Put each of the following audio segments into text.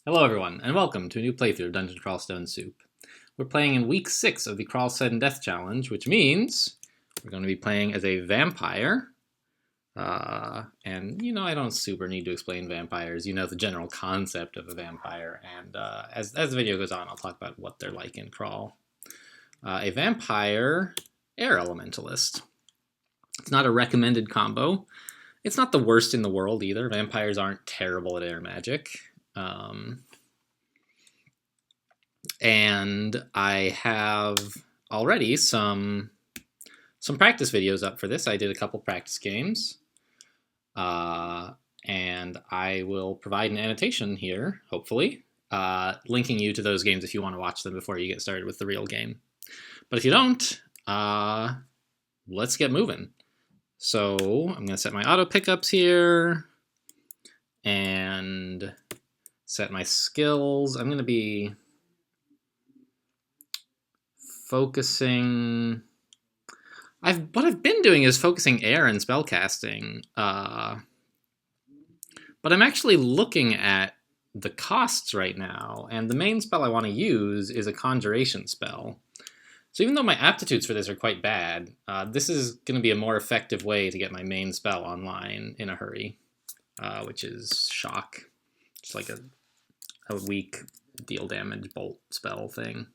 Hello everyone, and welcome to a new playthrough of Dungeon Crawl Stone Soup. We're playing in week 6 of the Crawl Sudden Death Challenge, which means we're going to be playing as a vampire. And, I don't super need to explain vampires. You know the general concept of a vampire, and as the video goes on, I'll talk about what they're like in Crawl. A vampire air elementalist. It's not a recommended combo. It's not the worst in the world either. Vampires aren't terrible at air magic. And I have already some practice videos up for this. I did a couple practice games, and I will provide an annotation here, hopefully, linking you to those games if you want to watch them before you get started with the real game. But if you don't, let's get moving. So I'm going to set my auto pickups here and set my skills. I'm going to be focusing. What I've been doing is focusing air and spellcasting, but I'm actually looking at the costs right now, and the main spell I want to use is a conjuration spell. So even though my aptitudes for this are quite bad, this is going to be a more effective way to get my main spell online in a hurry, which is Shock. It's like a weak deal damage bolt spell thing.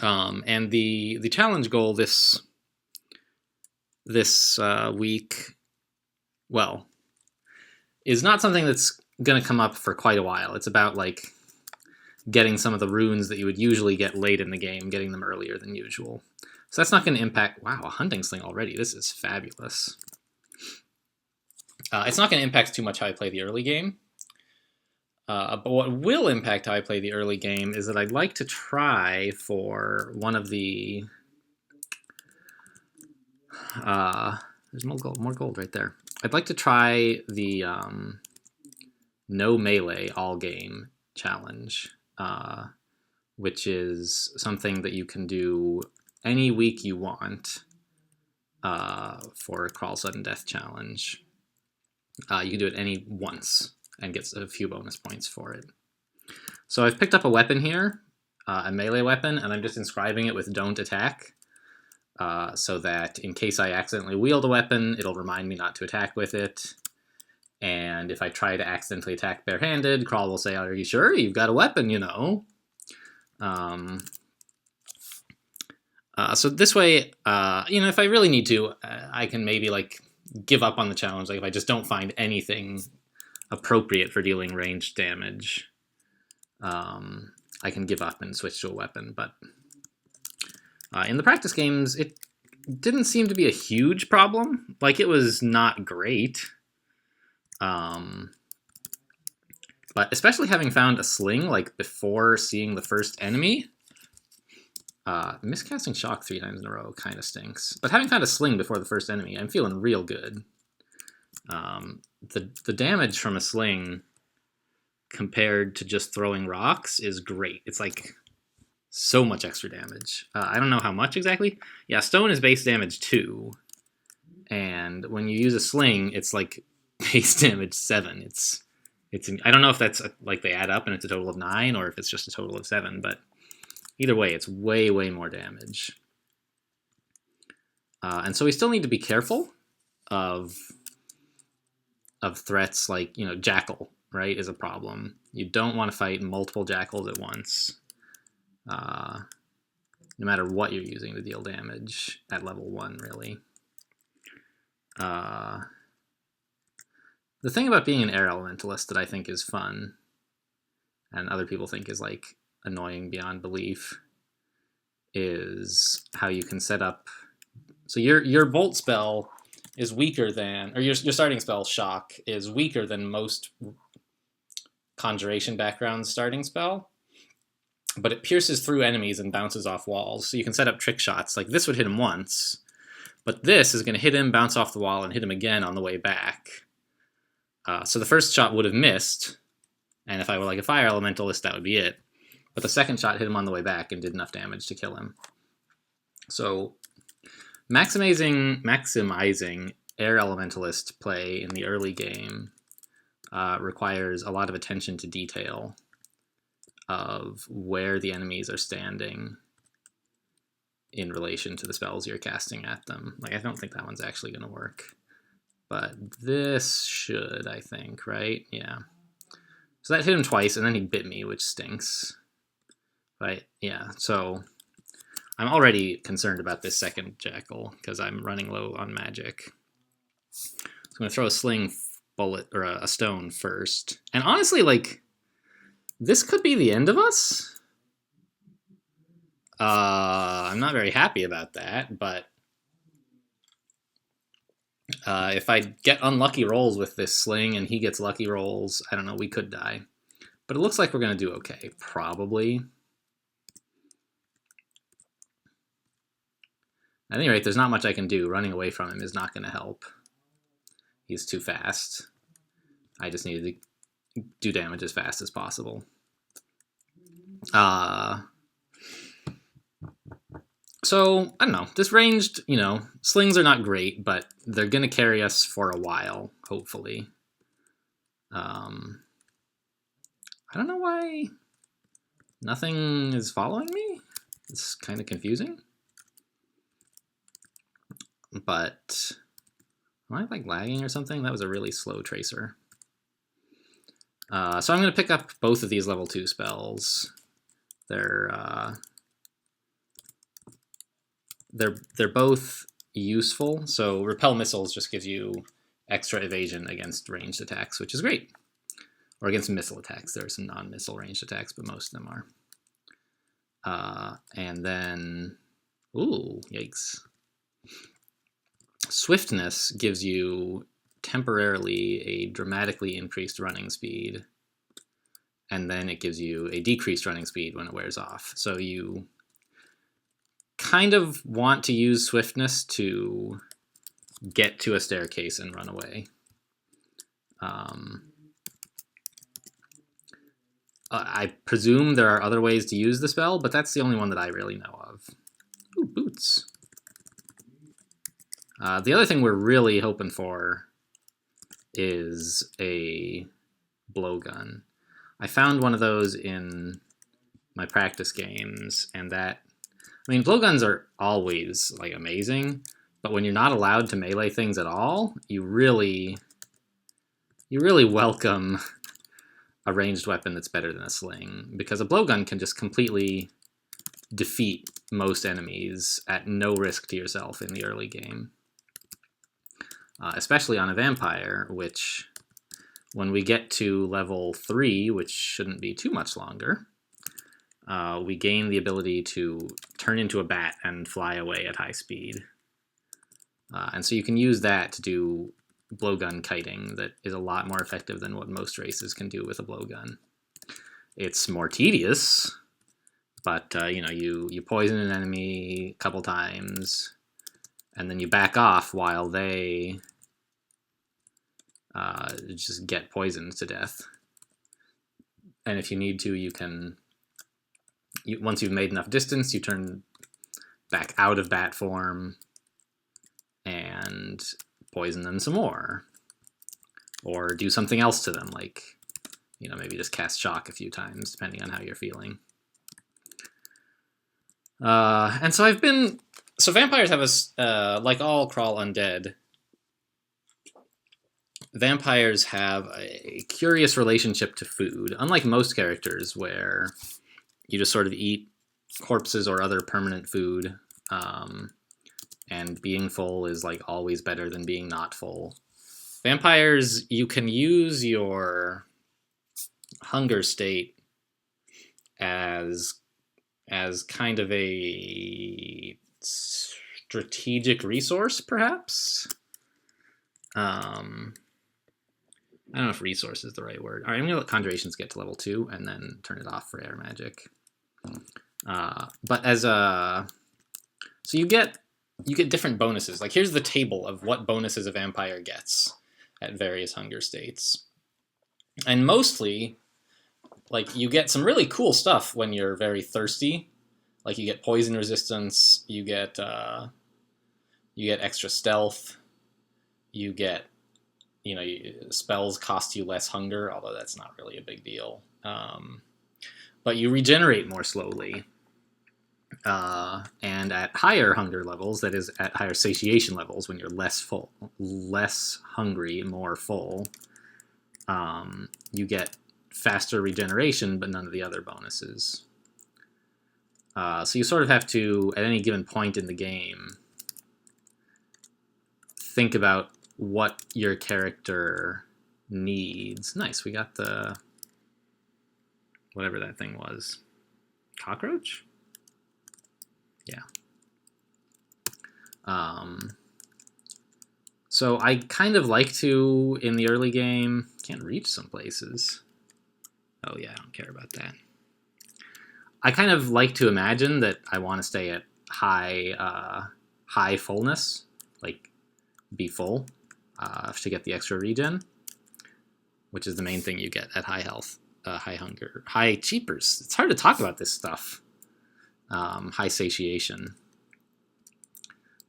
And the challenge goal this week, well, is not something that's going to come up for quite a while. It's about like getting some of the runes that you would usually get late in the game, getting them earlier than usual. So that's not going to impact. Wow, a hunting sling already. This is fabulous. It's not going to impact too much how I play the early game. But what will impact how I play the early game is that I'd like to try for one of the... there's more gold right there. I'd like to try the no melee all game challenge, which is something that you can do any week you want for a Crawl Sudden Death challenge. You can do it once and gets a few bonus points for it. So I've picked up a weapon here, a melee weapon, and I'm just inscribing it with don't attack, so that in case I accidentally wield a weapon, it'll remind me not to attack with it. And if I try to accidentally attack barehanded, Crawl will say, are you sure? You've got a weapon, you know. So this way, if I really need to, I can maybe like give up on the challenge. Like if I just don't find anything appropriate for dealing ranged damage, I can give up and switch to a weapon. But in the practice games, it didn't seem to be a huge problem. Like, it was not great. But especially having found a sling, like, before seeing the first enemy, miscasting Shock 3 times in a row kind of stinks. But having found a sling before the first enemy, I'm feeling real good. The damage from a sling compared to just throwing rocks is great. It's like so much extra damage. I don't know how much exactly. Yeah, stone is base damage 2, and when you use a sling, it's like base damage 7. I don't know if that's like they add up and it's a total of 9, or if it's just a total of 7. But either way, it's way more damage. And so we still need to be careful of threats like, Jackal, right, is a problem. You don't want to fight multiple Jackals at once, no matter what you're using to deal damage at level 1, really. The thing about being an air elementalist that I think is fun, and other people think is like annoying beyond belief, is how you can set up. So your bolt spell is weaker than, or your starting spell, Shock, is weaker than most Conjuration background starting spell, but it pierces through enemies and bounces off walls. So you can set up trick shots. Like this would hit him once, but this is going to hit him, bounce off the wall, and hit him again on the way back. So the first shot would have missed, and if I were like a fire elementalist, that would be it. But the second shot hit him on the way back and did enough damage to kill him. So maximizing air elementalist play in the early game requires a lot of attention to detail of where the enemies are standing in relation to the spells you're casting at them. Like, I don't think that one's actually going to work. But this should, I think, right? Yeah. So that hit him twice, and then he bit me, which stinks. Right? Yeah, so I'm already concerned about this second Jackal, because I'm running low on magic. So I'm going to throw a sling bullet, or a stone first. And honestly, like, this could be the end of us. I'm not very happy about that, but if I get unlucky rolls with this sling and he gets lucky rolls, I don't know, we could die. But it looks like we're going to do okay, probably. At any rate, there's not much I can do. Running away from him is not going to help. He's too fast. I just need to do damage as fast as possible. So, I don't know. This ranged, you know, slings are not great, but they're going to carry us for a while, hopefully. I don't know why nothing is following me. It's kind of confusing. But am I, like, lagging or something? That was a really slow tracer. So I'm going to pick up both of these level 2 spells. They're both useful. So Repel Missiles just gives you extra evasion against ranged attacks, which is great. Or against missile attacks. There are some non-missile ranged attacks, but most of them are. And then, ooh, yikes. Swiftness gives you temporarily a dramatically increased running speed, and then it gives you a decreased running speed when it wears off. So you kind of want to use Swiftness to get to a staircase and run away. I presume there are other ways to use the spell, but that's the only one that I really know of. Ooh, boots. The other thing we're really hoping for is a blowgun. I found one of those in my practice games, and that, I mean, blowguns are always, like, amazing, but when you're not allowed to melee things at all, you really welcome a ranged weapon that's better than a sling, because a blowgun can just completely defeat most enemies at no risk to yourself in the early game. Especially on a vampire, which, when we get to level 3, which shouldn't be too much longer, we gain the ability to turn into a bat and fly away at high speed. And so you can use that to do blowgun kiting that is a lot more effective than what most races can do with a blowgun. It's more tedious, but you know, you poison an enemy a couple times, and then you back off while they just get poisoned to death. And if you need to, you can, once you've made enough distance, you turn back out of bat form and poison them some more. Or do something else to them, like, you know, maybe just cast shock a few times, depending on how you're feeling. And so so vampires have like all crawl undead, vampires have a curious relationship to food, unlike most characters where you just sort of eat corpses or other permanent food, and being full is, like, always better than being not full. Vampires, you can use your hunger state as kind of a strategic resource, perhaps. I don't know if resource is the right word. All right, I'm going to let Conjurations get to level 2 and then turn it off for air magic. But as a... So you get different bonuses. Like, here's the table of what bonuses a vampire gets at various hunger states. And mostly, like, you get some really cool stuff when you're very thirsty. Like, you get poison resistance, you get extra stealth, you get, you know, spells cost you less hunger, although that's not really a big deal. But you regenerate more slowly. And at higher hunger levels, that is, at higher satiation levels, when you're less hungry, more full, you get faster regeneration, but none of the other bonuses. So you sort of have to, at any given point in the game, think about what your character needs. Nice, we got the, whatever that thing was. Cockroach? Yeah. So I kind of like to, in the early game, can't reach some places. Oh yeah, I don't care about that. I kind of like to imagine that I want to stay at high fullness, like be full, to get the extra regen, which is the main thing you get at high health, high hunger, high cheapers. It's hard to talk about this stuff. High satiation.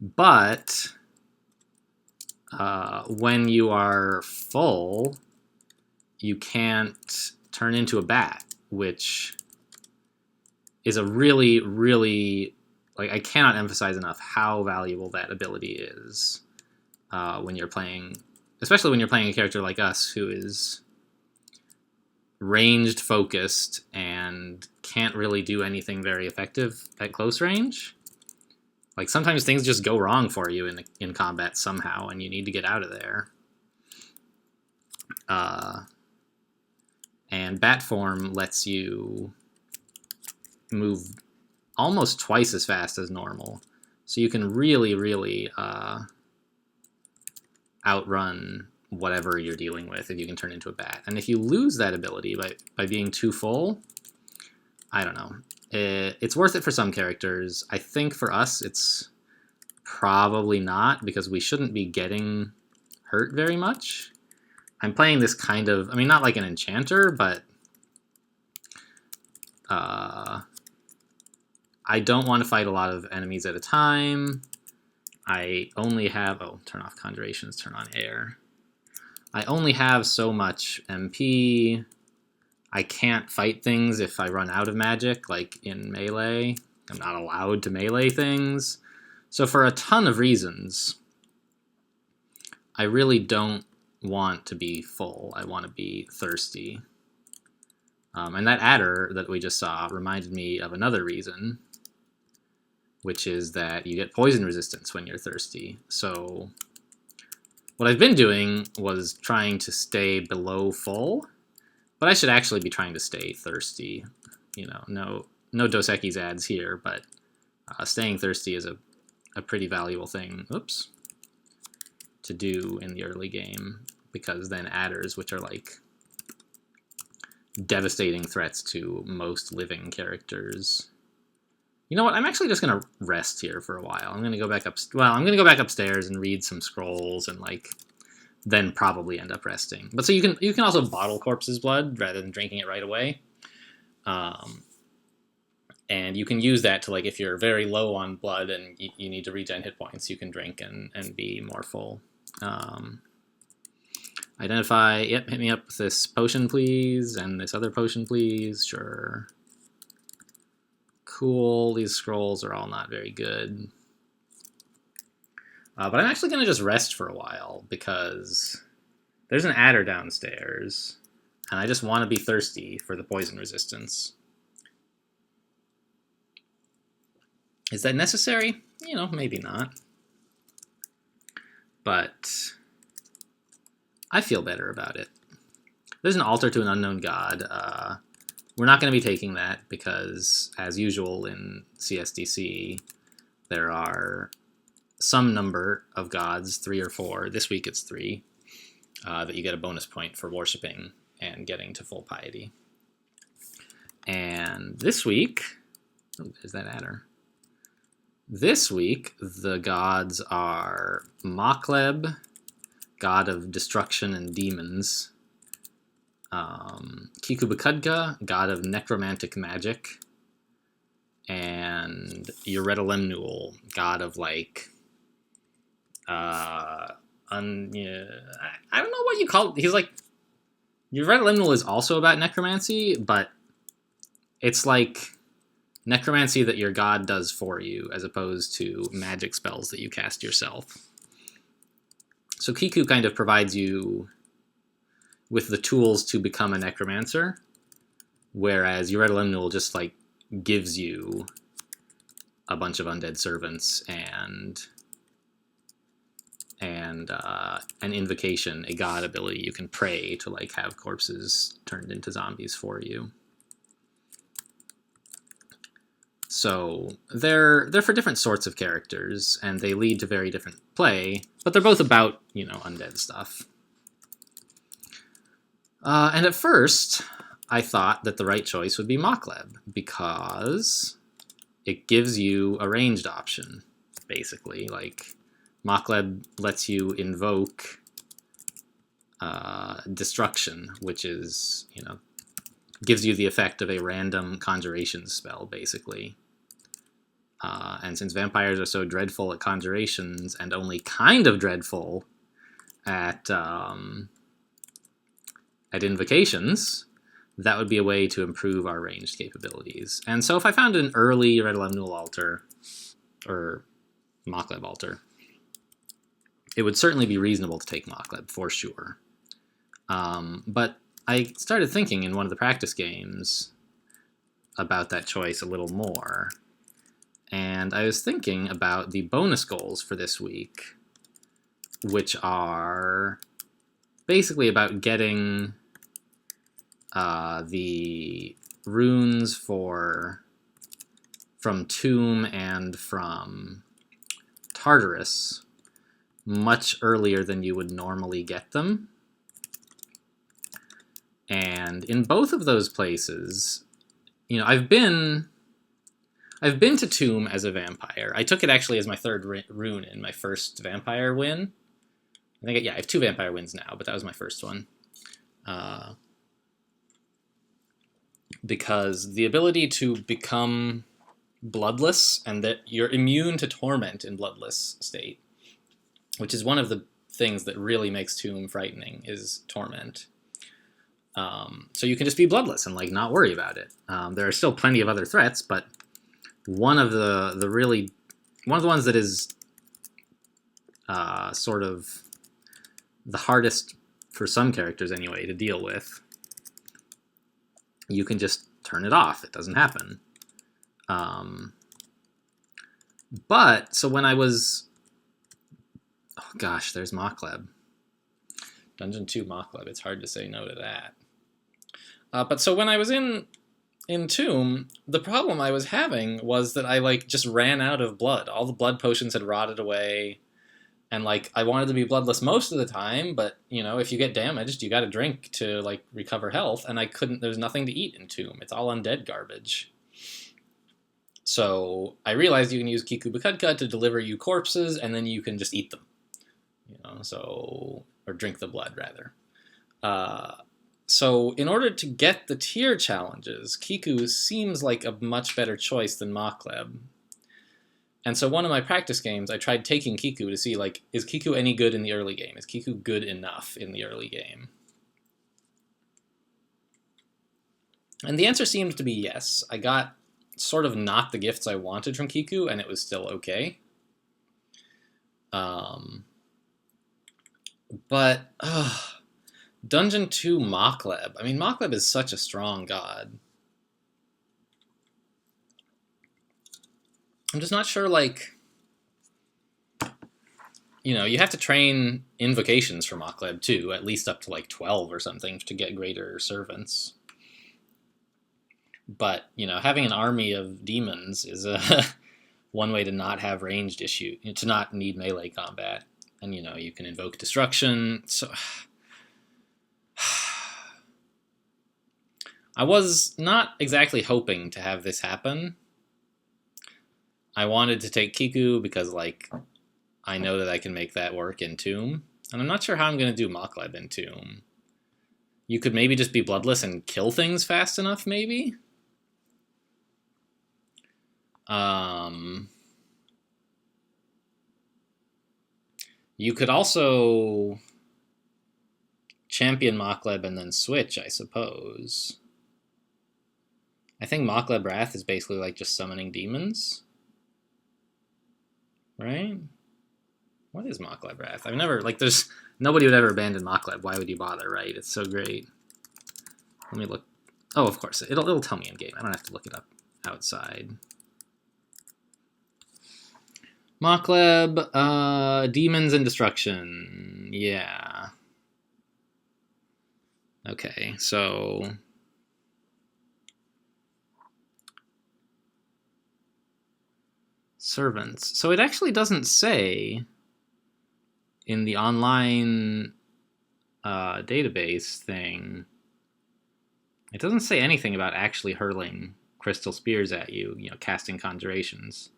But when you are full, you can't turn into a bat, which is a really, really, like, I cannot emphasize enough how valuable that ability is when you're playing, especially when you're playing a character like us who is ranged focused and can't really do anything very effective at close range. Like, sometimes things just go wrong for you in combat somehow, and you need to get out of there. And bat form lets you move almost twice as fast as normal. So you can really, really outrun whatever you're dealing with if you can turn into a bat. And if you lose that ability by being too full, I don't know. It's worth it for some characters. I think for us it's probably not, because we shouldn't be getting hurt very much. I'm playing this kind of, I mean, not like an enchanter, but I don't want to fight a lot of enemies at a time. I only have, oh, turn off conjurations, turn on air. I only have so much MP. I can't fight things if I run out of magic, like in melee. I'm not allowed to melee things. So for a ton of reasons, I really don't want to be full. I want to be thirsty. And that adder that we just saw reminded me of another reason, which is that you get poison resistance when you're thirsty. So what I've been doing was trying to stay below full, but I should actually be trying to stay thirsty. You know, no Dos Equis ads here, but staying thirsty is a pretty valuable thing, to do in the early game, because then adders, which are like devastating threats to most living characters. You know what? I'm actually just gonna rest here for a while. I'm gonna go back I'm gonna go back upstairs and read some scrolls and then probably end up resting. But so you can also bottle corpse's blood rather than drinking it right away. And you can use that to, if you're very low on blood and you need to regen hit points, you can drink and be more full. Identify, yep, hit me up with this potion, please, and this other potion, please, sure. Cool, these scrolls are all not very good. But I'm actually going to just rest for a while, because there's an adder downstairs, and I just want to be thirsty for the poison resistance. Is that necessary? You know, maybe not. But I feel better about it. There's an altar to an unknown god. We're not going to be taking that because, as usual in CSDC, there are some number of gods, 3 or 4, this week it's 3, that you get a bonus point for worshipping and getting to full piety. And this week, oh, there's that adder. This week, the gods are Mokleb, god of destruction and demons, Kikubakudka, god of necromantic magic, and Uredalemnuel, god of yeah, I don't know what you call it. He's like, your Red Liminal is also about necromancy, but it's like necromancy that your god does for you, as opposed to magic spells that you cast yourself. So Kiku kind of provides you with the tools to become a necromancer, whereas your Red Liminal just like gives you a bunch of undead servants and an invocation, a god ability. You can pray to like have corpses turned into zombies for you. So they're for different sorts of characters, and they lead to very different play, but they're both about, you know, undead stuff. And at first, I thought that the right choice would be Mokleb, because it gives you a ranged option, basically. Like, Mokleb lets you invoke Destruction, which is, you know, gives you the effect of a random conjuration spell, basically. And since vampires are so dreadful at conjurations and only kind of dreadful at invocations, that would be a way to improve our ranged capabilities. And so if I found an early Red Liminal altar, or Mokleb altar, it would certainly be reasonable to take Mokleb, for sure. But I started thinking in one of the practice games about that choice a little more. And I was thinking about the bonus goals for this week, which are basically about getting the runes from Tomb and from Tartarus much earlier than you would normally get them. And in both of those places, you know, I've been to Tomb as a vampire. I took it actually as my third rune in my first vampire win. I think, yeah, I have 2 vampire wins now, but that was my first one. Because the ability to become bloodless, and that you're immune to torment in bloodless state, which is one of the things that really makes Tomb frightening, is torment. So you can just be bloodless and like not worry about it. There are still plenty of other threats, but one of the ones that is sort of the hardest for some characters anyway to deal with, you can just turn it off. It doesn't happen. But so when I was, oh gosh, there's Mokleb. Dungeon 2 Mokleb. It's hard to say no to that. But so when I was in Tomb, the problem I was having was that I like just ran out of blood. All the blood potions had rotted away, and like I wanted to be bloodless most of the time, but you know, if you get damaged, you got to drink to like recover health, and I couldn't. There's nothing to eat in Tomb. It's all undead garbage. So I realized you can use Kiku Bakudka to deliver you corpses, and then you can just eat them. You know, so, or drink the blood rather. So in order to get the tier challenges, Kiku seems like a much better choice than Mokleb. And so one of my practice games, I tried taking Kiku to see, like, is Kiku any good in the early game? Is Kiku good enough in the early game? And the answer seemed to be yes. I got sort of not the gifts I wanted from Kiku, and it was still okay. But Dungeon 2 Mokleb. I mean, Mokleb is such a strong god. I'm just not sure, like, you know, you have to train invocations for Mokleb too, at least up to like 12 or something to get greater servants. But, you know, having an army of demons is one way to not have ranged issue, to not need melee combat. And, you know, you can invoke destruction. So I was not exactly hoping to have this happen. I wanted to take Kiku because, like, I know that I can make that work in Tomb. And I'm not sure how I'm going to do Mokleb in Tomb. You could maybe just be bloodless and kill things fast enough, maybe? You could also champion Mokleb and then switch, I suppose. I think Mokleb Wrath is basically like just summoning demons. Right? What is Mokleb Wrath? I've never, like, there's, nobody would ever abandon Mokleb. Why would you bother, right? It's so great. Let me look. Oh, of course. It'll tell me in game. I don't have to look it up outside. Mokleb, demons and destruction. Yeah. Okay, so servants. So it actually doesn't say in the online database thing. It doesn't say anything about actually hurling crystal spears at you, you know, casting conjurations.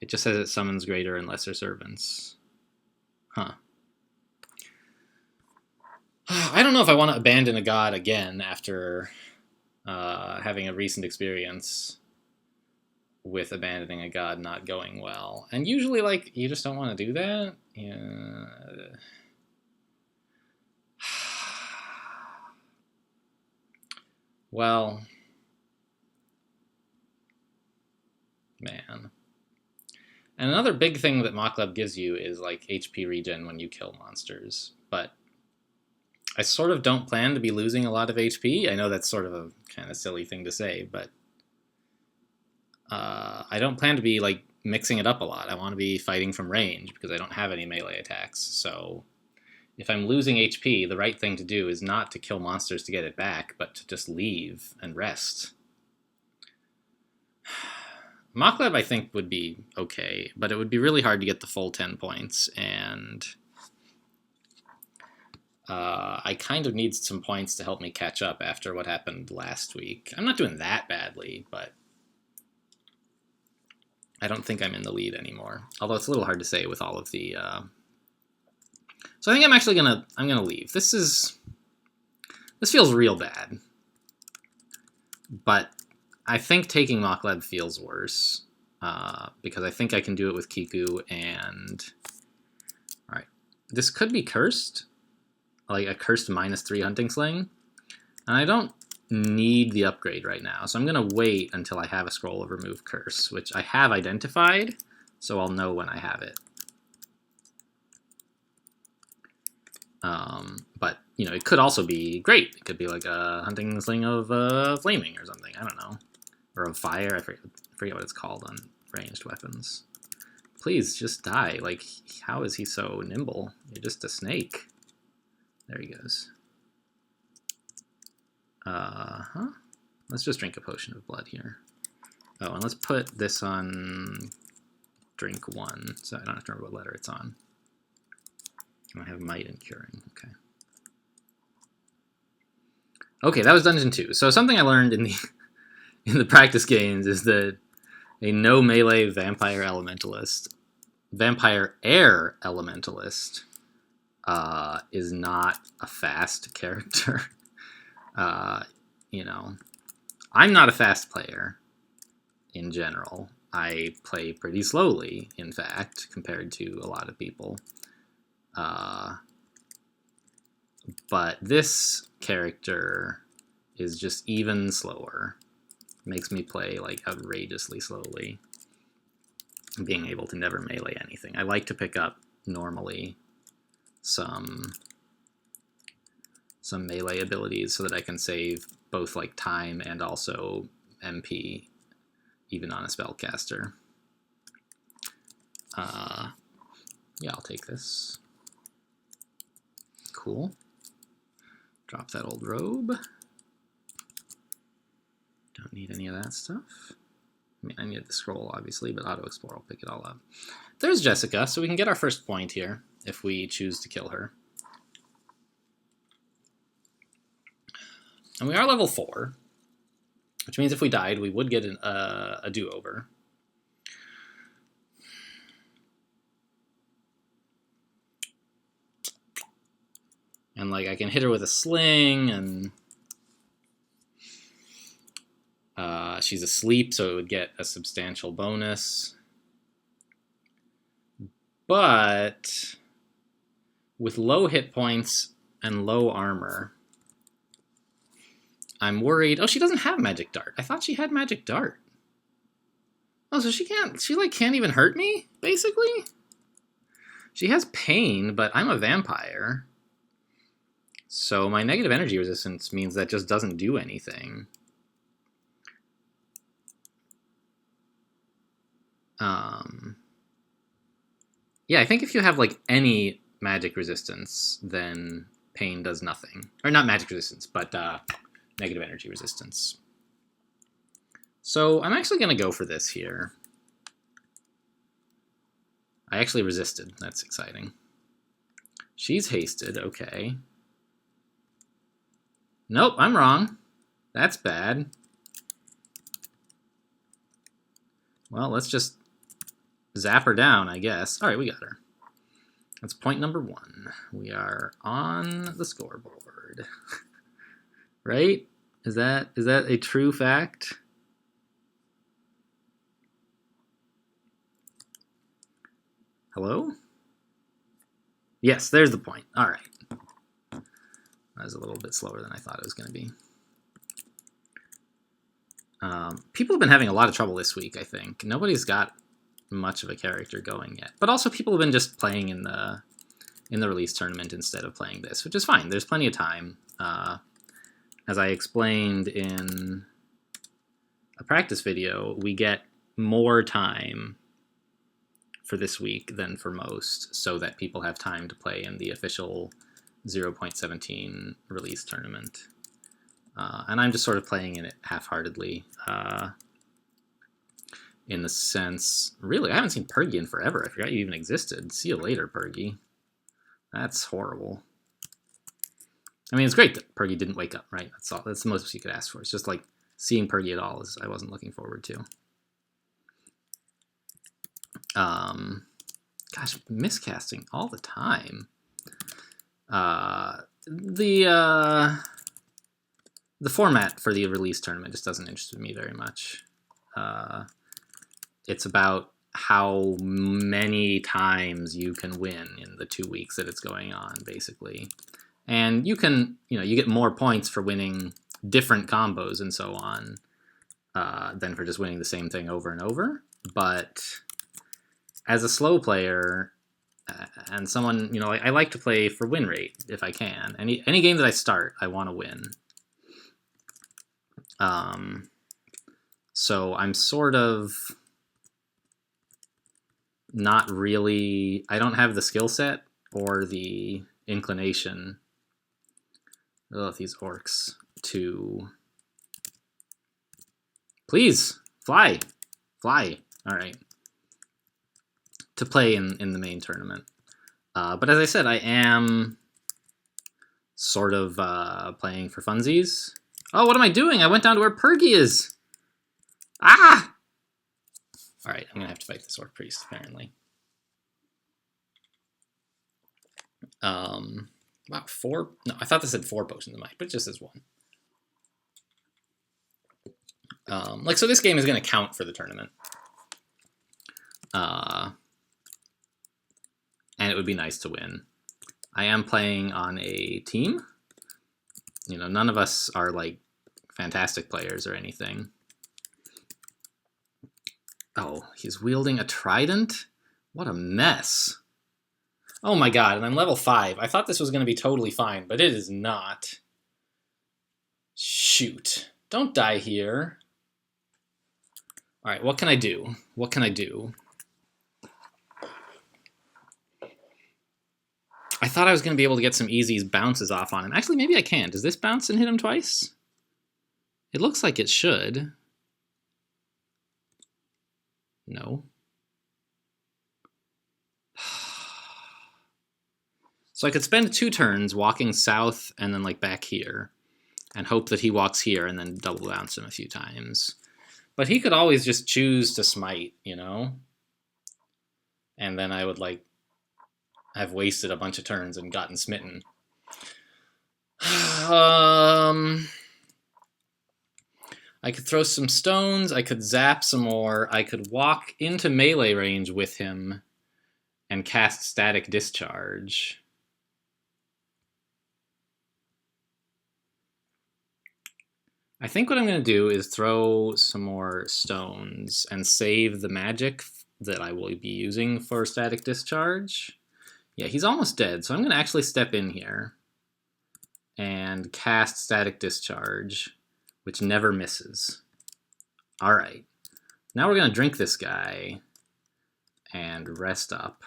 It just says it summons greater and lesser servants. Huh. I don't know if I want to abandon a god again after having a recent experience with abandoning a god not going well. And usually, like, you just don't want to do that. Yeah. Well, man. And another big thing that Mokleb gives you is, like, HP regen when you kill monsters. But I sort of don't plan to be losing a lot of HP. I know that's sort of a kind of silly thing to say, but I don't plan to be, like, mixing it up a lot. I want to be fighting from range because I don't have any melee attacks. So if I'm losing HP, the right thing to do is not to kill monsters to get it back, but to just leave and rest. Mokleb, I think, would be okay, but it would be really hard to get the full 10 points, and I kind of need some points to help me catch up after what happened last week. I'm not doing that badly, but I don't think I'm in the lead anymore. Although it's a little hard to say with all of the... So I think I'm actually gonna leave. This feels real bad, but I think taking Mokleb feels worse because I think I can do it with Kiku. And all right, this could be cursed, like a cursed -3 hunting sling, and I don't need the upgrade right now, so I'm gonna wait until I have a scroll of remove curse, which I have identified, so I'll know when I have it. But, you know, it could also be great. It could be like a hunting sling of flaming or something. I don't know. Or of fire. I forget what it's called on ranged weapons. Please, just die. Like, how is he so nimble? You're just a snake. There he goes. Let's just drink a potion of blood here. Oh, and let's put this on drink 1, so I don't have to remember what letter it's on. I have might and curing. Okay. Okay, that was Dungeon 2. So something I learned in the practice games is that a no melee vampire air elementalist, is not a fast character. You know, I'm not a fast player in general. I play pretty slowly, in fact, compared to a lot of people. But this character is just even slower. Makes me play, like, outrageously slowly. Being able to never melee anything. I like to pick up, normally, some melee abilities so that I can save both, like, time and also MP, even on a spellcaster. Yeah, I'll take this. Cool. Drop that old robe. Don't need any of that stuff. I mean, I need the scroll, obviously, but Auto Explore will pick it all up. There's Jessica, so we can get our first point here if we choose to kill her. And we are level 4, which means if we died, we would get a do-over. And, like, I can hit her with a sling, and she's asleep, so it would get a substantial bonus. But with low hit points and low armor. I'm worried. Oh, she doesn't have Magic Dart. I thought she had Magic Dart. Oh, so she like can't even hurt me, basically? She has pain, but I'm a vampire. So my negative energy resistance means that just doesn't do anything. Yeah, I think if you have like any magic resistance, then pain does nothing. Or not magic resistance, but negative energy resistance. So I'm actually going to go for this here. I actually resisted. That's exciting. She's hasted. Okay. Nope, I'm wrong. That's bad. Well, let's just zap her down, I guess. All right, we got her. That's point number 1. We are on the scoreboard. Right? Is that a true fact? Hello? Yes, there's the point. All right. That was a little bit slower than I thought it was going to be. People have been having a lot of trouble this week, I think. Nobody's got much of a character going yet. But also people have been just playing in the release tournament instead of playing this, which is fine. There's plenty of time. As I explained in a practice video, we get more time for this week than for most, so that people have time to play in the official 0.17 release tournament. And I'm just sort of playing in it half-heartedly. In the sense, really, I haven't seen Pergy in forever. I forgot you even existed. See you later, Pergy. That's horrible. I mean, it's great that Pergy didn't wake up, right? That's all. That's the most you could ask for. It's just like seeing Pergy at all is I wasn't looking forward to. Gosh, miscasting all the time. The format for the release tournament just doesn't interest me very much. It's about how many times you can win in the 2 weeks that it's going on, basically. And you can, you get more points for winning different combos and so on than for just winning the same thing over and over. But as a slow player and someone, I like to play for win rate if I can. Any game that I start, I want to win. So I'm sort of not really, I don't have the skill set or the inclination, these orcs, to, please, fly, all right, to play in the main tournament. But as I said, I am sort of playing for funsies. Oh, what am I doing? I went down to where Pergy is. Ah! All right, I'm going to have to fight this orc priest, apparently. Wow, 4? No, I thought this had 4 potions in mind, but it just says 1. So this game is going to count for the tournament. And it would be nice to win. I am playing on a team. None of us are, like, fantastic players or anything. Oh, he's wielding a trident? What a mess. Oh my god, and I'm level 5. I thought this was going to be totally fine, but it is not. Shoot. Don't die here. Alright, what can I do? What can I do? I thought I was going to be able to get some easy bounces off on him. Actually, maybe I can. Does this bounce and hit him twice? It looks like it should. No. So I could spend 2 turns walking south and then like back here and hope that he walks here and then double bounce him a few times. But he could always just choose to smite, And then I would like have wasted a bunch of turns and gotten smitten. I could throw some stones, I could zap some more, I could walk into melee range with him and cast Static Discharge. I think what I'm going to do is throw some more stones and save the magic that I will be using for static discharge. Yeah, he's almost dead, so I'm going to actually step in here and cast static discharge, which never misses. All right. Now we're going to drink this guy and rest up.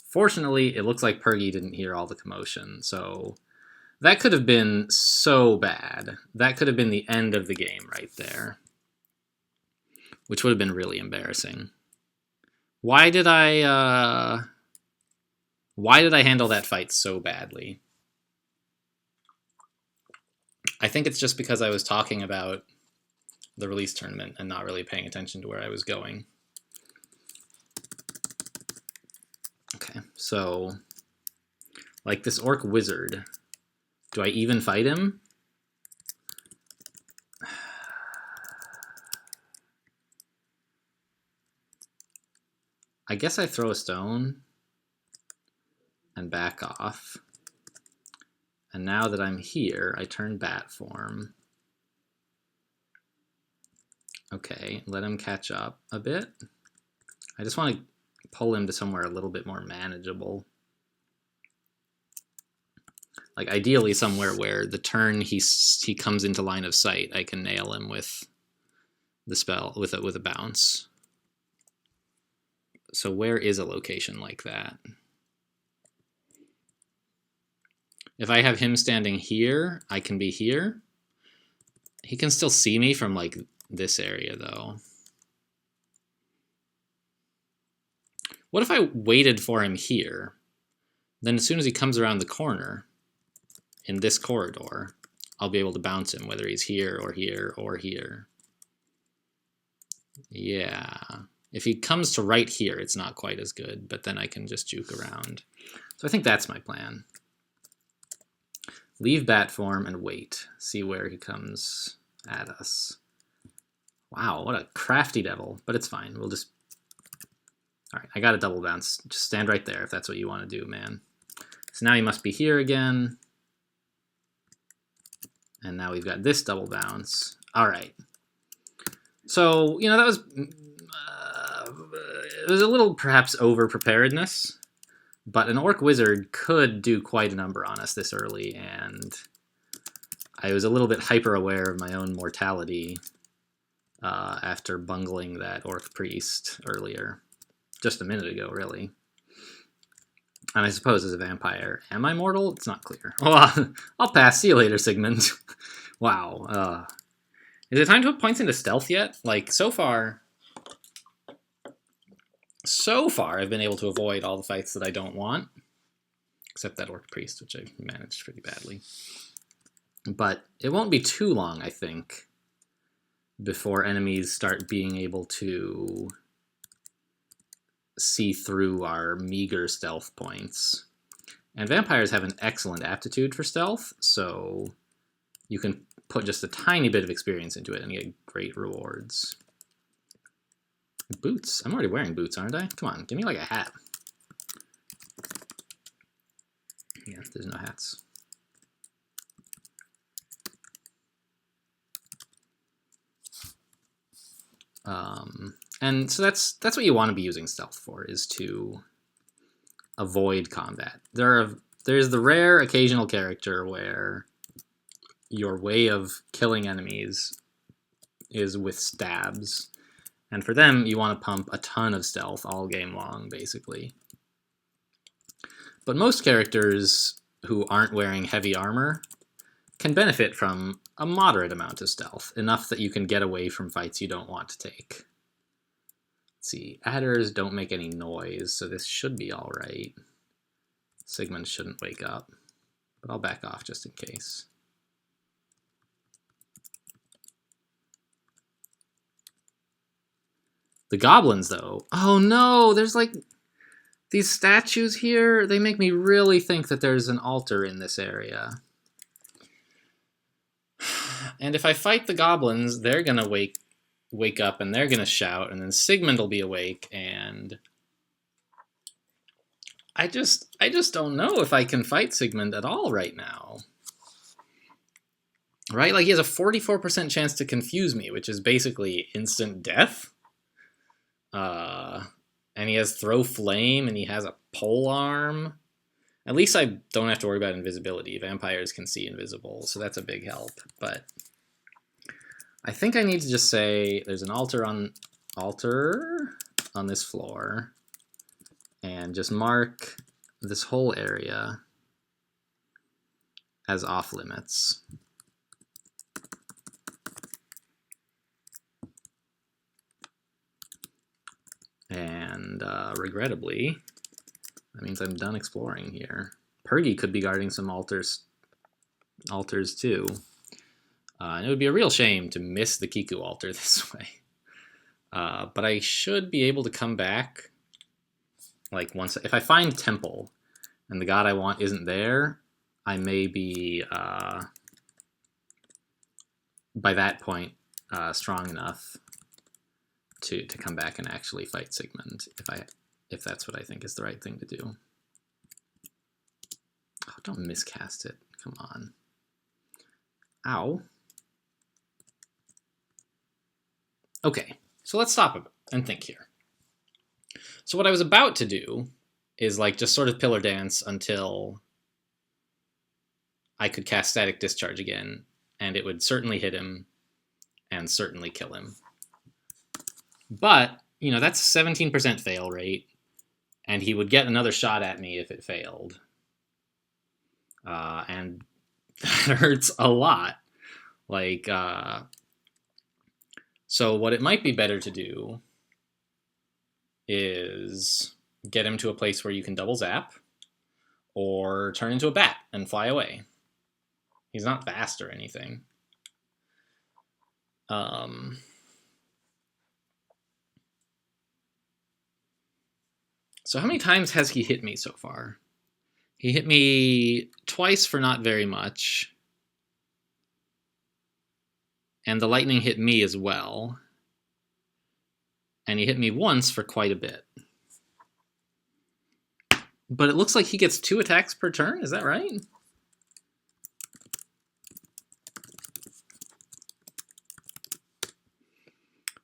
Fortunately, it looks like Pergy didn't hear all the commotion, so that could have been so bad. That could have been the end of the game right there, which would have been really embarrassing. Why did I handle that fight so badly? I think it's just because I was talking about the release tournament and not really paying attention to where I was going. Okay, so like this orc wizard, do I even fight him? I guess I throw a stone and back off. And now that I'm here, I turn bat form. Okay, let him catch up a bit. I just want to pull him to somewhere a little bit more manageable. Like ideally somewhere where the turn he comes into line of sight, I can nail him with the spell, with a bounce. So where is a location like that? If I have him standing here, I can be here. He can still see me from like this area though. What if I waited for him here? Then as soon as he comes around the corner in this corridor, I'll be able to bounce him, whether he's here or here or here. Yeah. If he comes to right here, it's not quite as good, but then I can just juke around. So I think that's my plan. Leave bat form and wait. See where he comes at us. Wow, what a crafty devil, but it's fine. We'll just... All right, I got a double bounce. Just stand right there if that's what you want to do, man. So now he must be here again. And now we've got this double bounce. All right. So, you know, that was... it was a little, perhaps, over-preparedness. But an orc wizard could do quite a number on us this early, and I was a little bit hyper-aware of my own mortality after bungling that orc priest earlier. Just a minute ago, really. And I suppose as a vampire, am I mortal? It's not clear. Well, I'll pass. See you later, Sigmund. Wow. Is it time to put points into stealth yet? Like, so far, I've been able to avoid all the fights that I don't want. Except that orc priest, which I managed pretty badly. But it won't be too long, I think, before enemies start being able to see through our meager stealth points. And vampires have an excellent aptitude for stealth, so you can put just a tiny bit of experience into it and get great rewards. Boots? I'm already wearing boots, aren't I? Come on, give me like a hat. Yeah, there's no hats. And so that's what you want to be using stealth for, is to avoid combat. There's the rare occasional character where your way of killing enemies is with stabs. And for them, you want to pump a ton of stealth all game long, basically. But most characters who aren't wearing heavy armor can benefit from a moderate amount of stealth, enough that you can get away from fights you don't want to take. Let's see, adders don't make any noise, so this should be all right. Sigmund shouldn't wake up, but I'll back off just in case. The goblins, though. Oh no, there's like these statues here. They make me really think that there's an altar in this area. And if I fight the goblins, they're gonna wake up and they're gonna shout, and then Sigmund will be awake, and I just don't know if I can fight Sigmund at all right now. Right? Like, he has a 44% chance to confuse me, which is basically instant death. And he has throw flame, and he has a pole arm. At least I don't have to worry about invisibility. Vampires can see invisible, so that's a big help. But I think I need to just say there's an altar on this floor, and just mark this whole area as off limits. And regrettably, that means I'm done exploring here. Purgy could be guarding some altars too. And it would be a real shame to miss the Kiku altar this way. But I should be able to come back. Like, once, if I find Temple and the god I want isn't there, I may be, by that point, strong enough to come back and actually fight Sigmund, if that's what I think is the right thing to do. Oh, don't miscast it. Come on. Ow. Okay, so let's stop and think here. So what I was about to do is like just sort of pillar dance until I could cast Static Discharge again, and it would certainly hit him and certainly kill him. But, you know, that's a 17% fail rate, and he would get another shot at me if it failed. And that hurts a lot. Like, so what it might be better to do is get him to a place where you can double zap, or turn into a bat and fly away. He's not fast or anything. So how many times has he hit me so far? He hit me twice for not very much. And the lightning hit me as well. And he hit me once for quite a bit. But it looks like he gets 2 attacks per turn, is that right?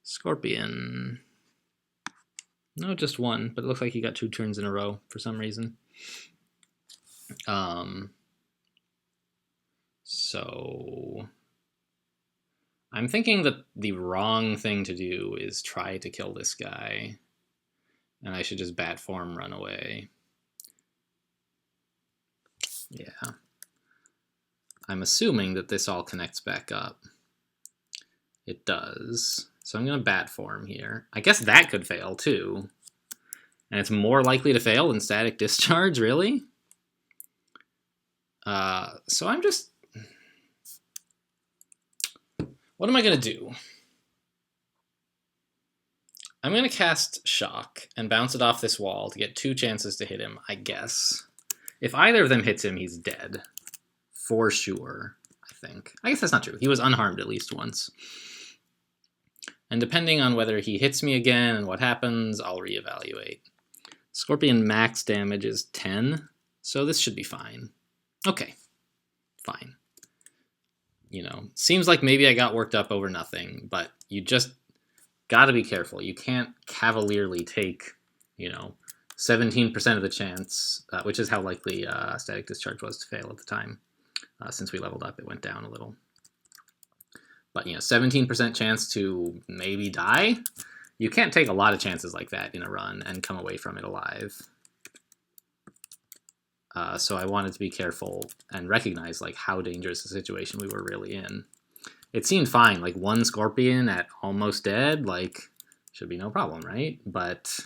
Scorpion. No, just 1, but it looks like he got 2 turns in a row for some reason. So I'm thinking that the wrong thing to do is try to kill this guy, and I should just bat form run away. Yeah. I'm assuming that this all connects back up. It does. So I'm going to bat form here. I guess that could fail too. And it's more likely to fail than Static Discharge, really? So I'm just... What am I going to do? I'm going to cast Shock and bounce it off this wall to get 2 chances to hit him, I guess. If either of them hits him, he's dead. For sure, I think. I guess that's not true. He was unharmed at least once. And depending on whether he hits me again and what happens, I'll reevaluate. Scorpion max damage is 10, so this should be fine. Okay, fine. You know, seems like maybe I got worked up over nothing, but you just gotta be careful. You can't cavalierly take, you know, 17% of the chance, which is how likely Static Discharge was to fail at the time. Since we leveled up, it went down a little. But, you know, 17% chance to maybe die? You can't take a lot of chances like that in a run and come away from it alive. So I wanted to be careful and recognize, like, how dangerous a situation we were really in. It seemed fine. Like, 1 Scorpion at almost dead, like, should be no problem, right? But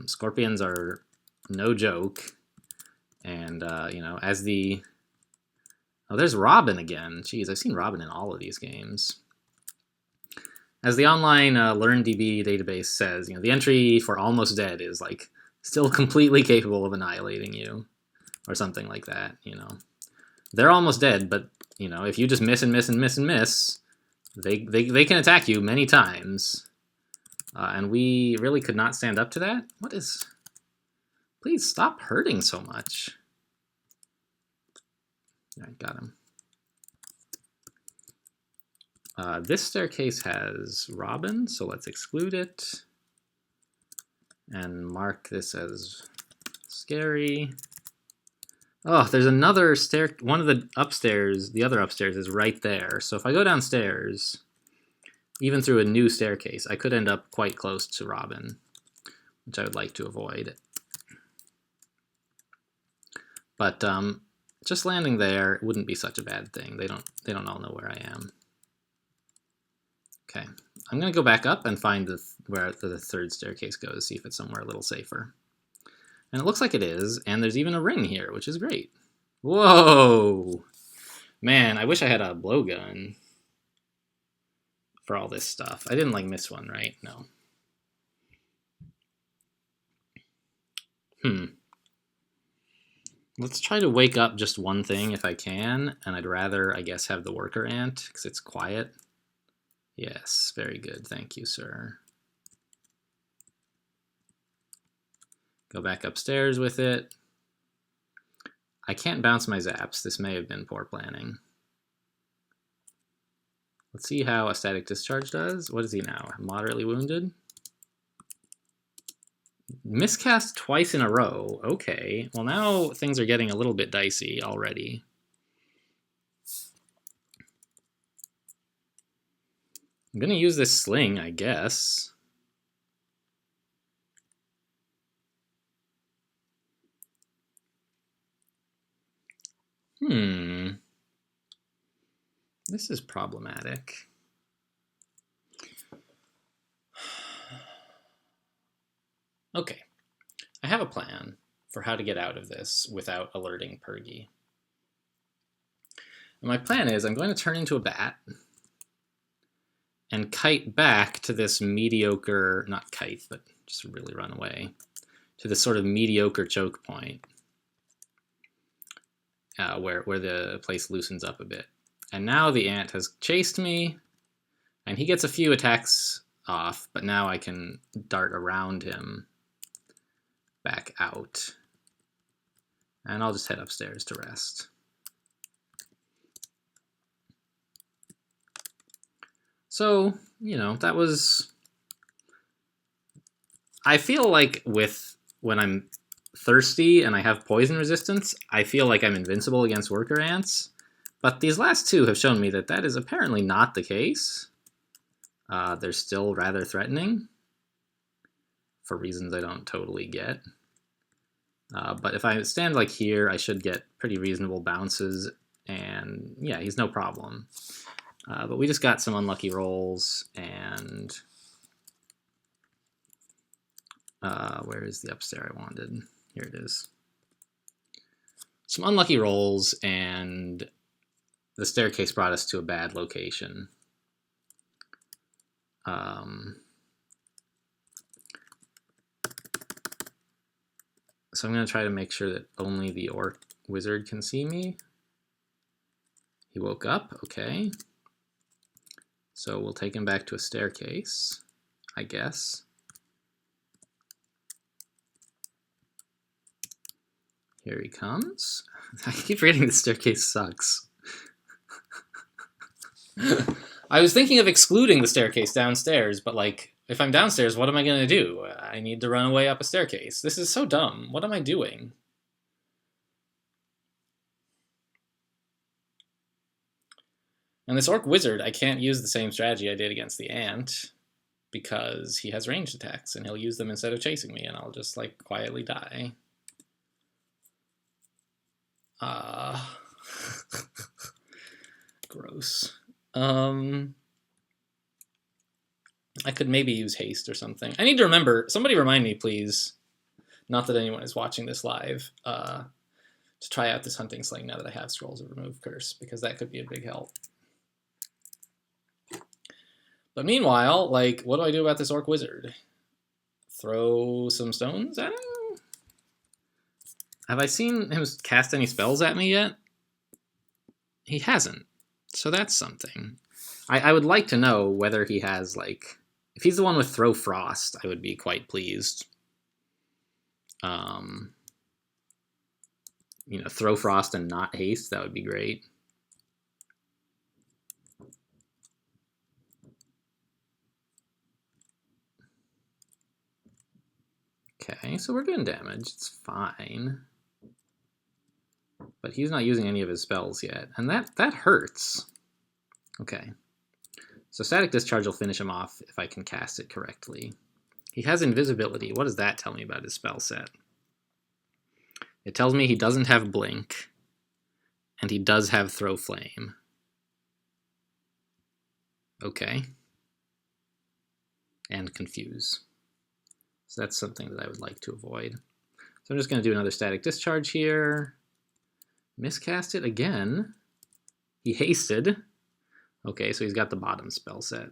Scorpions are no joke. And, you know, as the... Oh, there's Robin again. Jeez, I've seen Robin in all of these games. As the online LearnDB database says, you know, the entry for almost dead is, like, still completely capable of annihilating you. Or something like that, you know. They're almost dead, but, you know, if you just miss and miss and miss and miss, they can attack you many times. And we really could not stand up to that? What is... Please stop hurting so much. Alright, got him. This staircase has Robin, so let's exclude it and mark this as scary. Oh, there's another stair. One of the upstairs, the other upstairs is right there. So if I go downstairs, even through a new staircase, I could end up quite close to Robin, which I would like to avoid. But just landing there wouldn't be such a bad thing. They don't all know where I am. Okay, I'm gonna go back up and find where the third staircase goes, see if it's somewhere a little safer. And it looks like it is, and there's even a ring here, which is great. Whoa! Man, I wish I had a blowgun for all this stuff. I didn't like miss one, right? No. Let's try to wake up just one thing if I can, and I'd rather, I guess, have the worker ant, because it's quiet. Yes, very good. Thank you, sir. Go back upstairs with it. I can't bounce my zaps. This may have been poor planning. Let's see how a static discharge does. What is he now? Moderately wounded? Miscast twice in a row. Okay. Well, now things are getting a little bit dicey already. I'm going to use this sling, I guess. This is problematic. Okay. I have a plan for how to get out of this without alerting Pergy. And my plan is I'm going to turn into a bat and kite back to this mediocre, not kite, but just really run away, to this sort of mediocre choke point where the place loosens up a bit. And now the ant has chased me, and he gets a few attacks off, but now I can dart around him back out. And I'll just head upstairs to rest. So, you know, that was... I feel like when I'm thirsty and I have poison resistance, I feel like I'm invincible against worker ants. But these last two have shown me that that is apparently not the case. They're still rather threatening for reasons I don't totally get. But if I stand like here, I should get pretty reasonable bounces, and yeah, he's no problem. But we just got some unlucky rolls, and where is the upstairs I wanted? Here it is. Some unlucky rolls, and the staircase brought us to a bad location. So I'm going to try to make sure that only the orc wizard can see me. He woke up, okay. So we'll take him back to a staircase, I guess. Here he comes. I keep forgetting the staircase sucks. I was thinking of excluding the staircase downstairs, but like, if I'm downstairs, what am I going to do? I need to run away up a staircase. This is so dumb. What am I doing? And this orc wizard, I can't use the same strategy I did against the ant because he has ranged attacks and he'll use them instead of chasing me, and I'll just like quietly die. Gross. I could maybe use haste or something. I need to remember, somebody remind me, please, not that anyone is watching this live, to try out this hunting sling now that I have Scrolls of Remove Curse, because that could be a big help. But meanwhile, like, what do I do about this orc wizard? Throw some stones at him? Have I seen him cast any spells at me yet? He hasn't. So that's something. I would like to know whether he has, like... If he's the one with Throw Frost, I would be quite pleased. You know, Throw Frost and not Haste, that would be great. Okay, so we're doing damage. It's fine. But he's not using any of his spells yet, and that hurts. Okay. So Static Discharge will finish him off if I can cast it correctly. He has invisibility. What does that tell me about his spell set? It tells me he doesn't have Blink, and he does have Throw Flame. Okay. And Confuse. So that's something that I would like to avoid. So I'm just going to do another Static Discharge here. Miscast it again. He hasted. Okay, so he's got the bottom spell set.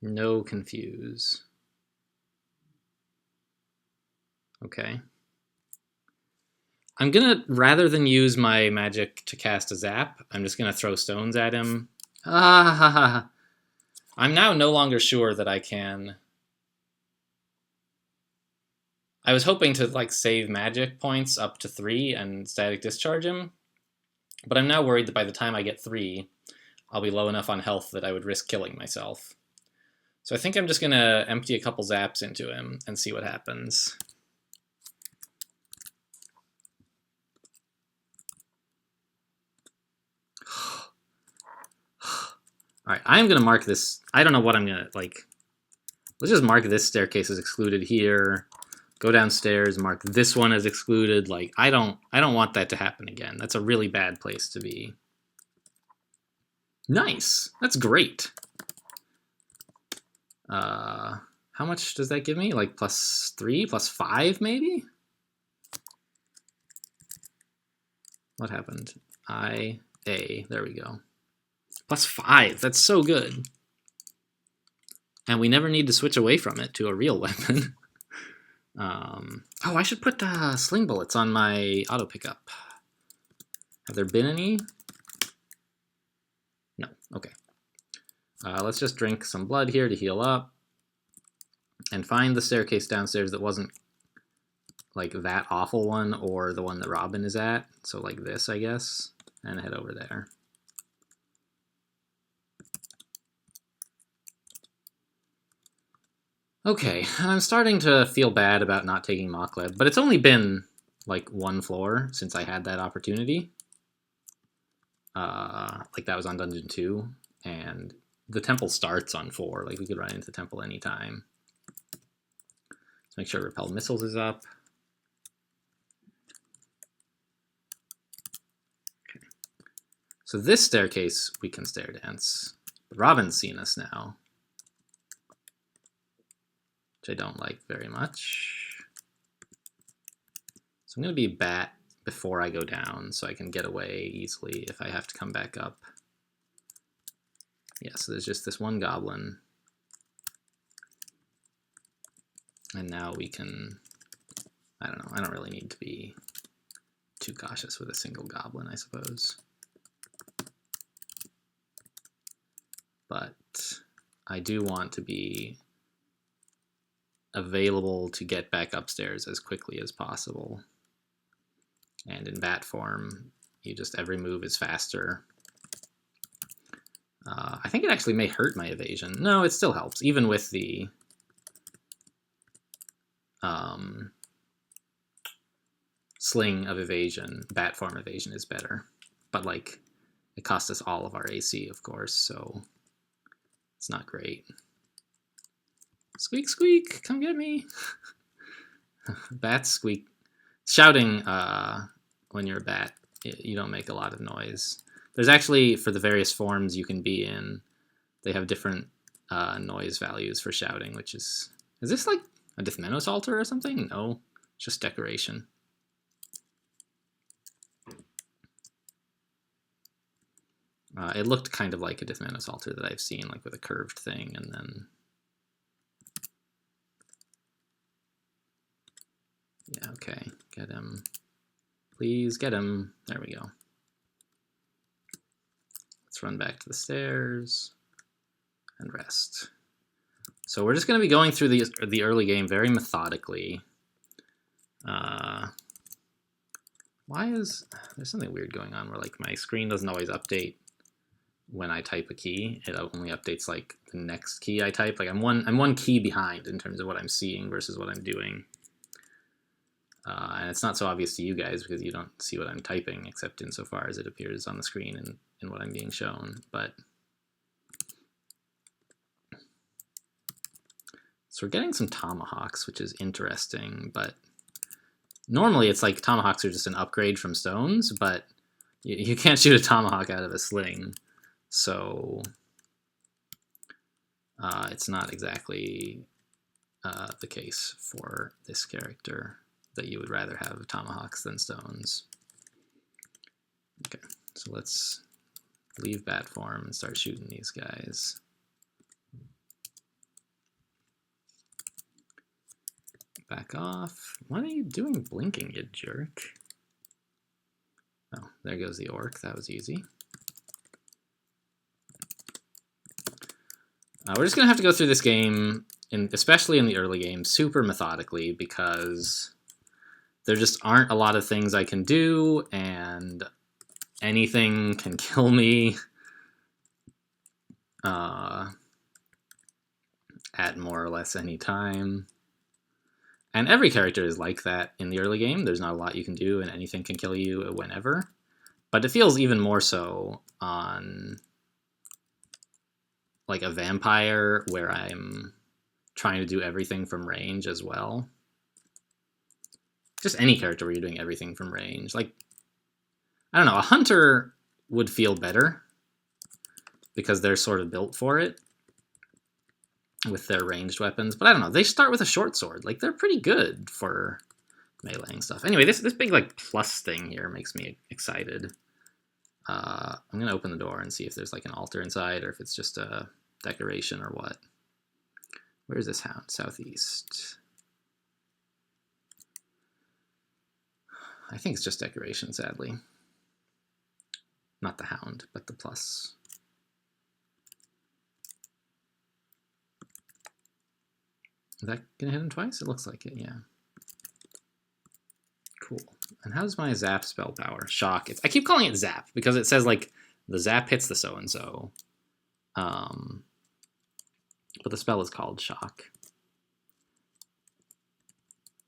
No Confuse. Okay. I'm gonna, rather than use my magic to cast a zap, I'm just gonna throw stones at him. I'm now no longer sure that I can... I was hoping to like save magic points up to 3 and Static Discharge him, but I'm now worried that by the time I get 3, I'll be low enough on health that I would risk killing myself. So I think I'm just gonna empty a couple zaps into him and see what happens. Alright, I'm gonna mark this. I don't know what I'm gonna, like... Let's just mark this staircase as excluded here. Go downstairs, mark this one as excluded. Like, I don't want that to happen again. That's a really bad place to be. Nice! That's great! How much does that give me? Like, +3, +5, maybe? What happened? A. There we go. +5. That's so good. And we never need to switch away from it to a real weapon. Oh, I should put sling bullets on my auto pickup. Have there been any? No. Okay. Let's just drink some blood here to heal up. And find the staircase downstairs that wasn't like that awful one or the one that Robin is at. So like this, I guess. And head over there. Okay, I'm starting to feel bad about not taking Mockleb, but it's only been like 1 floor since I had that opportunity. Like that was on Dungeon 2, and the temple starts on 4. Like we could run into the temple anytime. Let's make sure Repel Missiles is up. Okay. So this staircase we can stair dance. But Robin's seen us now, which I don't like very much. So I'm going to be Bat before I go down so I can get away easily if I have to come back up. Yeah, so there's just this one goblin. And now we can, I don't know, I don't really need to be too cautious with a single goblin, I suppose. But I do want to be available to get back upstairs as quickly as possible. And in bat form, you just, every move is faster. I think it actually may hurt my evasion. No, it still helps, even with the sling of evasion. Bat form evasion is better, but like it costs us all of our AC, of course, so it's not great. Squeak, squeak, come get me. Bats squeak. Shouting when you're a bat, you don't make a lot of noise. There's actually, for the various forms you can be in, they have different noise values for shouting, which is this like a Dithmenos altar or something? No, it's just decoration. It looked kind of like a Dithmenos altar that I've seen, like with a curved thing, and then... Yeah, okay, get him. Please get him. There we go. Let's run back to the stairs and rest. So we're just going to be going through the early game very methodically. Why is... There's something weird going on where like my screen doesn't always update when I type a key. It only updates like the next key I type. Like I'm one key behind in terms of what I'm seeing versus what I'm doing. And it's not so obvious to you guys because you don't see what I'm typing, except insofar as it appears on the screen and in what I'm being shown. But so we're getting some tomahawks, which is interesting. But normally it's like tomahawks are just an upgrade from stones, but you can't shoot a tomahawk out of a sling. So it's not exactly the case for this character that you would rather have tomahawks than stones. Okay, so let's leave bat form and start shooting these guys. Back off. What are you doing blinking, you jerk? Oh, there goes the orc. That was easy. We're just going to have to go through this game, especially in the early game, super methodically, because there just aren't a lot of things I can do, and anything can kill me at more or less any time. And every character is like that in the early game. There's not a lot you can do, and anything can kill you whenever. But it feels even more so on like a vampire, where I'm trying to do everything from range as well. Just any character where you're doing everything from range. Like, I don't know, a hunter would feel better because they're sort of built for it with their ranged weapons. But I don't know, they start with a short sword. Like, they're pretty good for meleeing stuff. Anyway, this big like plus thing here makes me excited. I'm going to open the door and see if there's like an altar inside or if it's just a decoration or what. Where's this hound? Southeast. I think it's just decoration, sadly. Not the hound, but the plus. Is that going to hit him twice? It looks like it, yeah. Cool. And how's my zap spell power? Shock. I keep calling it zap because it says like the zap hits the so-and-so. But the spell is called shock.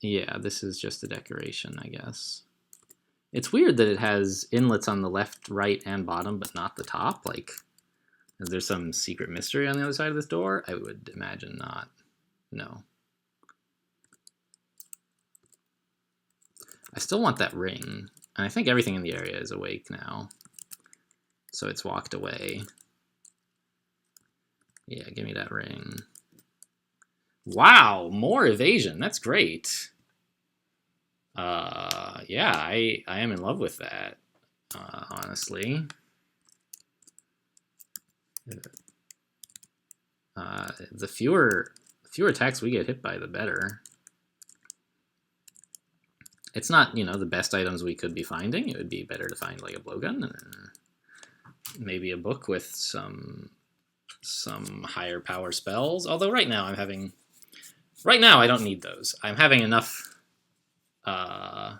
Yeah, this is just a decoration, I guess. It's weird that it has inlets on the left, right, and bottom, but not the top. Like, is there some secret mystery on the other side of this door? I would imagine not. No. I still want that ring, and I think everything in the area is awake now. So it's walked away. Yeah, give me that ring. Wow, more evasion. That's great. Yeah, I am in love with that, honestly. The fewer attacks we get hit by, the better. It's not, you know, the best items we could be finding. It would be better to find like a blowgun and maybe a book with some higher power spells. Although right now I don't need those. I'm having enough. I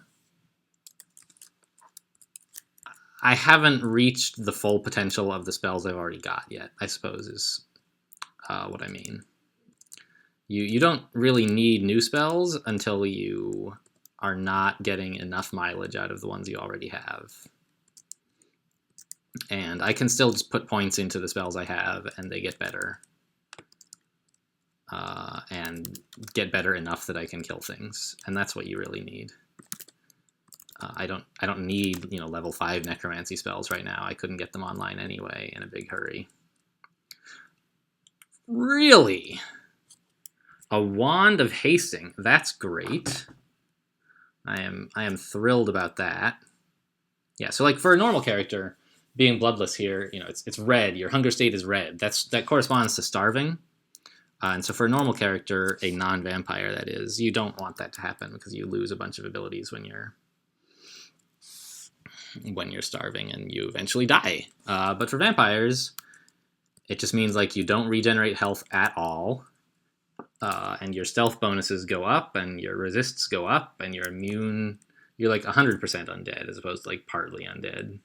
haven't reached the full potential of the spells I've already got yet, I suppose is what I mean. You don't really need new spells until you are not getting enough mileage out of the ones you already have. And I can still just put points into the spells I have, and they get better. And get better enough that I can kill things. And that's what you really need. I don't need, you know, level 5 necromancy spells right now. I couldn't get them online anyway in a big hurry. Really? A wand of hasting. That's great. I am thrilled about that. Yeah, so like for a normal character, being bloodless here, you know, it's red. Your hunger state is red. That corresponds to starving. And so for a normal character, a non-vampire that is, you don't want that to happen because you lose a bunch of abilities when you're starving and you eventually die. But for vampires, it just means like you don't regenerate health at all. And your stealth bonuses go up, and your resists go up, and you're immune. You're like 100% undead as opposed to like partly undead.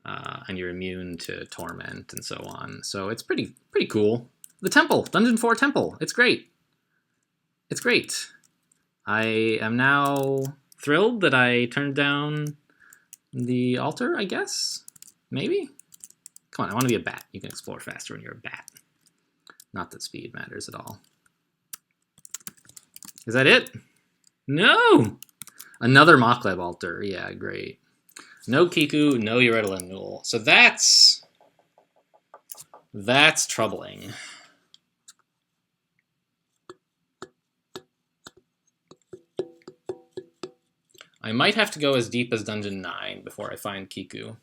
and you're immune to torment and so on. So it's pretty cool. The temple, Dungeon 4 temple. It's great. It's great. I am now thrilled that I turned down the altar, I guess? Maybe? Come on, I want to be a bat. You can explore faster when you're a bat. Not that speed matters at all. Is that it? No! Another Mockleb altar. Yeah, great. No Kiku, no Eurydilenul. So that's troubling. I might have to go as deep as Dungeon 9 before I find Kiku.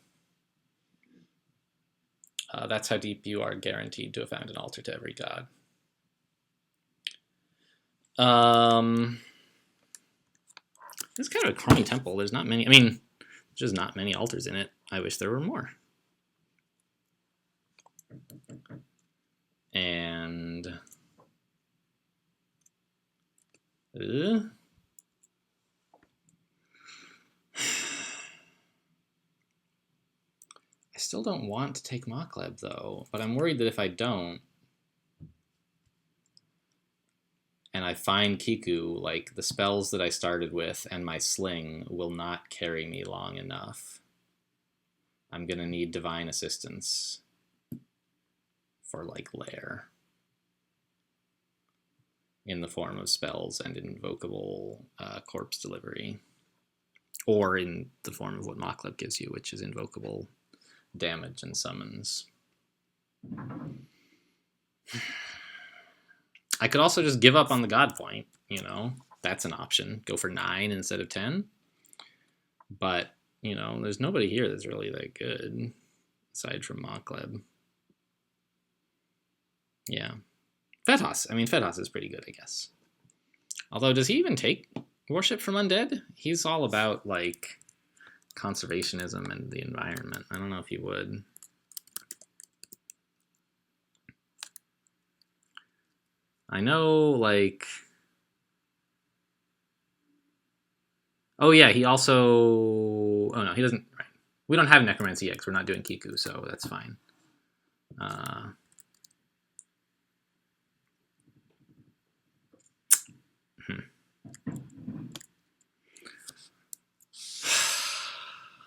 That's how deep you are guaranteed to have found an altar to every god. It's kind of a crummy temple. There's not many. I mean, there's just not many altars in it. I wish there were more. And I still don't want to take Mockleb though, but I'm worried that if I don't, and I find Kiku, like the spells that I started with and my sling will not carry me long enough. I'm gonna need divine assistance for like lair in the form of spells and invocable corpse delivery, or in the form of what Mockleb gives you, which is invocable damage and summons. I could also just give up on the god point, you know, that's an option. Go for 9 instead of 10. But, you know, there's nobody here that's really that good, aside from Mockleb. Yeah. Fetos. I mean, Fetos is pretty good, I guess. Although, does he even take worship from undead? He's all about, like, conservationism and the environment. I don't know if he would. I know, like... Oh, yeah, he also... Oh, no, he doesn't... Right. We don't have Necromancy yet because we're not doing Kiku, so that's fine.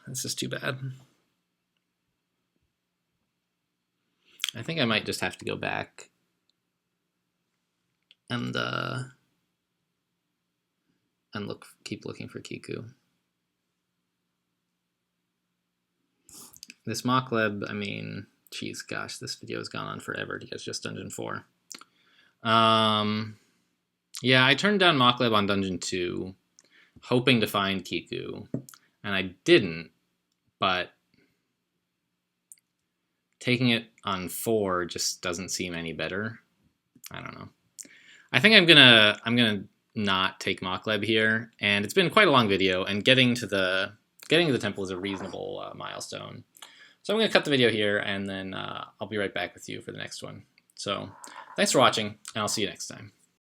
This is too bad. I think I might just have to go back and keep looking for Kiku. This Mockleb, I mean, geez, gosh, this video has gone on forever to get just Dungeon 4. Yeah, I turned down Mockleb on Dungeon 2, hoping to find Kiku, and I didn't, but taking it on 4 just doesn't seem any better. I don't know. I think I'm gonna not take Mockleb here, and it's been quite a long video, and getting to the temple is a reasonable milestone. So I'm gonna cut the video here, and then I'll be right back with you for the next one. So thanks for watching, and I'll see you next time.